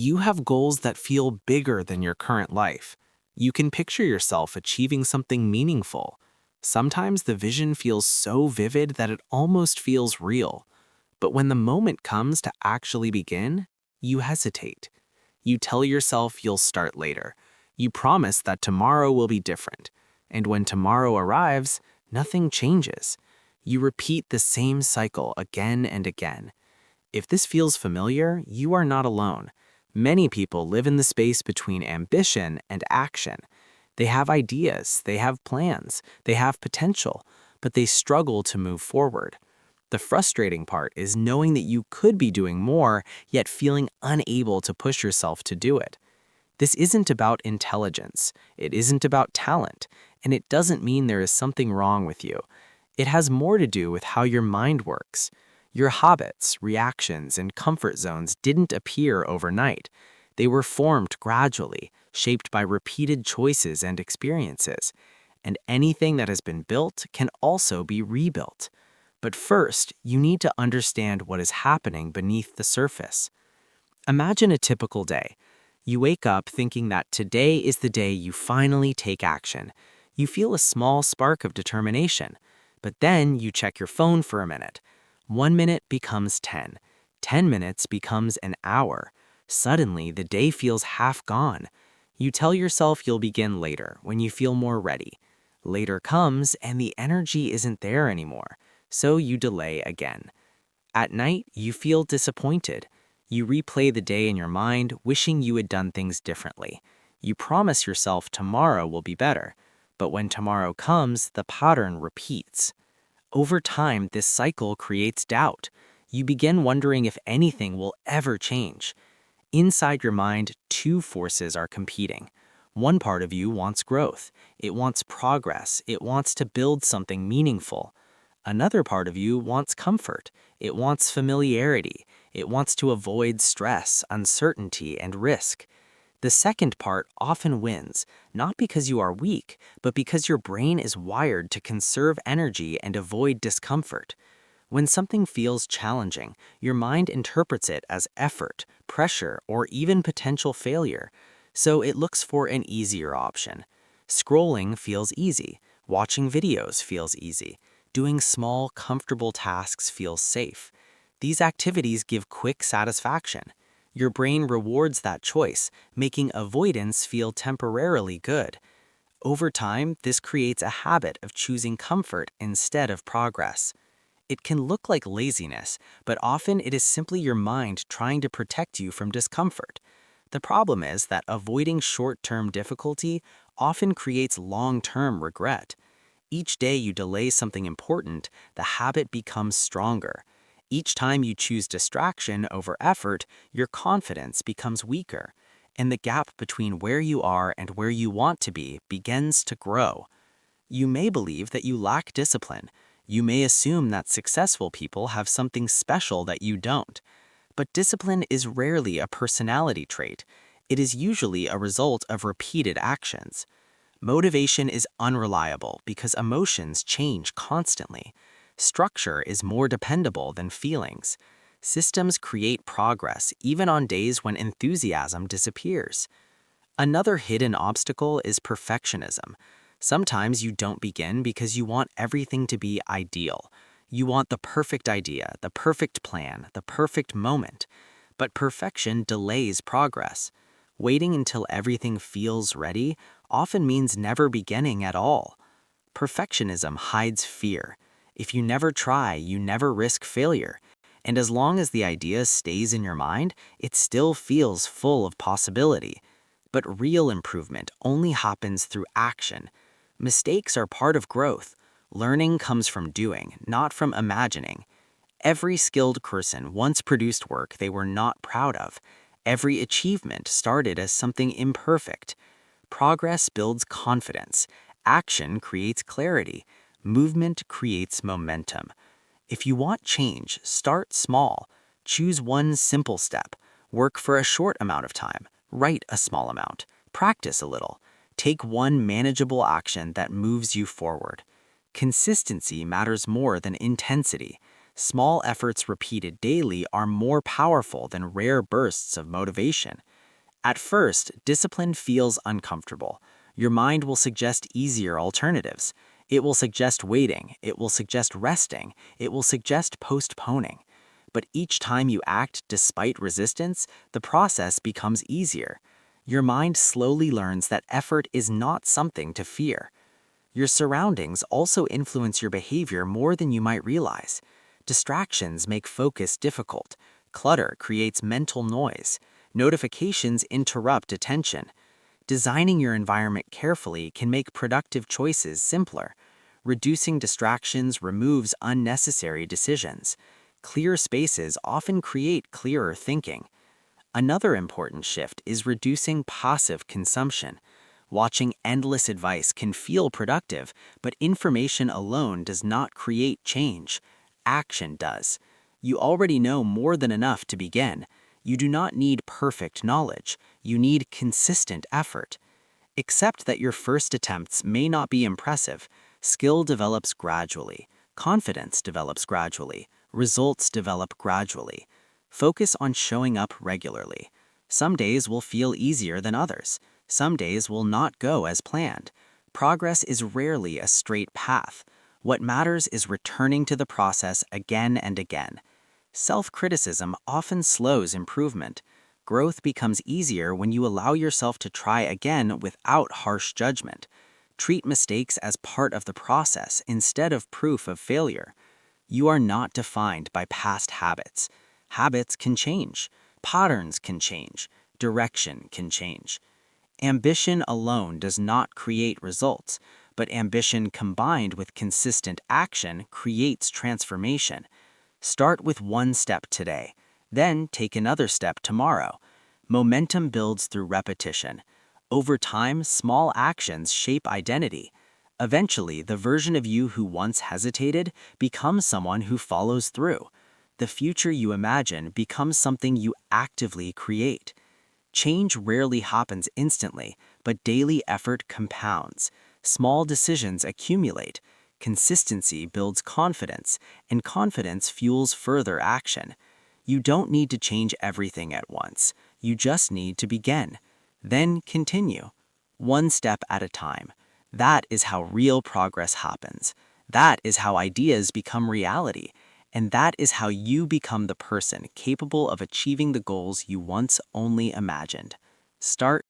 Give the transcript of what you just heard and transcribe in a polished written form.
You have goals that feel bigger than your current life. You can picture yourself achieving something meaningful. Sometimes the vision feels so vivid that it almost feels real. But when the moment comes to actually begin, you hesitate. You tell yourself you'll start later. You promise that tomorrow will be different. And when tomorrow arrives, nothing changes. You repeat the same cycle again and again. If this feels familiar, you are not alone. Many people live in the space between ambition and action. They have ideas, they have plans, they have potential, but they struggle to move forward. The frustrating part is knowing that you could be doing more, yet feeling unable to push yourself to do it. This isn't about intelligence, it isn't about talent, and it doesn't mean there is something wrong with you. It has more to do with how your mind works. Your habits, reactions, and comfort zones didn't appear overnight. They were formed gradually, shaped by repeated choices and experiences. And anything that has been built can also be rebuilt. But first, you need to understand what is happening beneath the surface. Imagine a typical day. You wake up thinking that today is the day you finally take action. You feel a small spark of determination. But then you check your phone for a minute. 1 minute becomes 10. 10 minutes becomes an hour. Suddenly, the day feels half gone. You tell yourself you'll begin later, when you feel more ready. Later comes, and the energy isn't there anymore, so you delay again. At night, you feel disappointed. You replay the day in your mind, wishing you had done things differently. You promise yourself tomorrow will be better, but when tomorrow comes, the pattern repeats. Over time, this cycle creates doubt. You begin wondering if anything will ever change. Inside your mind, two forces are competing. One part of you wants growth. It wants progress. It wants to build something meaningful. Another part of you wants comfort. It wants familiarity. It wants to avoid stress, uncertainty, and risk. The second part often wins, not because you are weak, but because your brain is wired to conserve energy and avoid discomfort. When something feels challenging, your mind interprets it as effort, pressure, or even potential failure, so it looks for an easier option. Scrolling feels easy, watching videos feels easy, doing small, comfortable tasks feels safe. These activities give quick satisfaction. Your brain rewards that choice, making avoidance feel temporarily good. Over time, this creates a habit of choosing comfort instead of progress. It can look like laziness, but often it is simply your mind trying to protect you from discomfort. The problem is that avoiding short-term difficulty often creates long-term regret. Each day you delay something important, the habit becomes stronger. Each time you choose distraction over effort, your confidence becomes weaker, and the gap between where you are and where you want to be begins to grow. You may believe that you lack discipline. You may assume that successful people have something special that you don't. But discipline is rarely a personality trait. It is usually a result of repeated actions. Motivation is unreliable because emotions change constantly. Structure is more dependable than feelings. Systems create progress even on days when enthusiasm disappears. Another hidden obstacle is perfectionism. Sometimes you don't begin because you want everything to be ideal. You want the perfect idea, the perfect plan, the perfect moment. But perfection delays progress. Waiting until everything feels ready often means never beginning at all. Perfectionism hides fear. If you never try, you never risk failure. And as long as the idea stays in your mind, it still feels full of possibility. But real improvement only happens through action. Mistakes are part of growth. Learning comes from doing, not from imagining. Every skilled person once produced work they were not proud of. Every achievement started as something imperfect. Progress builds confidence. Action creates clarity. Movement creates momentum. If you want change, start small. Choose one simple step. Work for a short amount of time. Write a small amount. Practice a little. Take one manageable action that moves you forward. Consistency matters more than intensity. Small efforts repeated daily are more powerful than rare bursts of motivation. At first, discipline feels uncomfortable. Your mind will suggest easier alternatives. It will suggest waiting, it will suggest resting, it will suggest postponing. But each time you act despite resistance, the process becomes easier. Your mind slowly learns that effort is not something to fear. Your surroundings also influence your behavior more than you might realize. Distractions make focus difficult. Clutter creates mental noise. Notifications interrupt attention. Designing your environment carefully can make productive choices simpler. Reducing distractions removes unnecessary decisions. Clear spaces often create clearer thinking. Another important shift is reducing passive consumption. Watching endless advice can feel productive, but information alone does not create change. Action does. You already know more than enough to begin. You do not need perfect knowledge. You need consistent effort. Accept that your first attempts may not be impressive. Skill develops gradually. Confidence develops gradually. Results develop gradually. Focus on showing up regularly. Some days will feel easier than others. Some days will not go as planned. Progress is rarely a straight path. What matters is returning to the process again and again. Self-criticism often slows improvement. Growth becomes easier when you allow yourself to try again without harsh judgment. Treat mistakes as part of the process instead of proof of failure. You are not defined by past habits. Habits can change. Patterns can change. Direction can change. Ambition alone does not create results, but ambition combined with consistent action creates transformation. Start with one step today, then take another step tomorrow. Momentum builds through repetition. Over time, small actions shape identity. Eventually, the version of you who once hesitated becomes someone who follows through. The future you imagine becomes something you actively create. Change rarely happens instantly, but daily effort compounds. Small decisions accumulate. Consistency builds confidence, and confidence fuels further action. You don't need to change everything at once. You just need to begin. Then continue. One step at a time. That is how real progress happens. That is how ideas become reality. And that is how you become the person capable of achieving the goals you once only imagined. Start